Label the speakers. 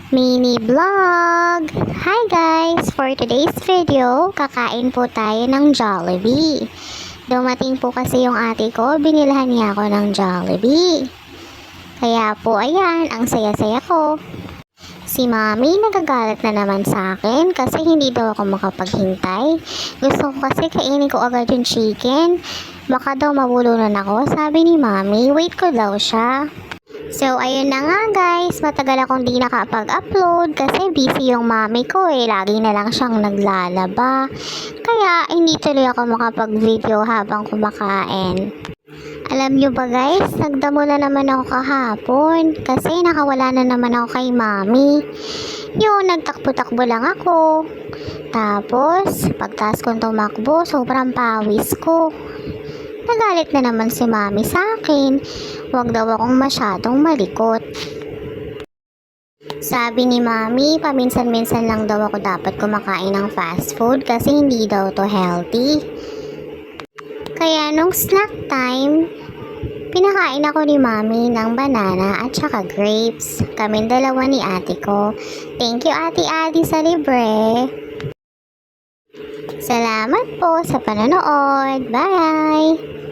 Speaker 1: Mini vlog! Hi guys! For today's video, kakain po tayo ng Jollibee. Dumating po kasi yung ate ko, binilhan niya ako ng Jollibee. Kaya po ayan, ang saya-saya ko. Si mami nagagalit na naman sa akin kasi hindi daw ako makapaghintay. Gusto ko kasi kainin ko agad yung chicken. Baka daw mabulunan ako, sabi ni mami, wait ko daw siya. So, ayun na nga guys, matagal akong di nakapag-upload kasi busy yung mami ko lagi na lang siyang naglalaba. Kaya, hindi tuloy ako makapag-video habang kumakain. Alam nyo ba guys, nagdamo na naman ako kahapon kasi nakawala na naman ako kay mami. Yung nagtakbo-takbo lang ako. Tapos, pagtas kong tumakbo, sobrang pawis ko. Nagalit na naman si mami sa akin. Huwag daw akong masyadong malikot. Sabi ni mami, paminsan-minsan lang daw ako dapat kumakain ng fast food kasi hindi daw to healthy. Kaya nung snack time, pinakain ako ni mami ng banana at saka grapes. Kaming dalawa ni ate ko. Thank you ate Adi sa libre. Salamat po sa panonood. Bye!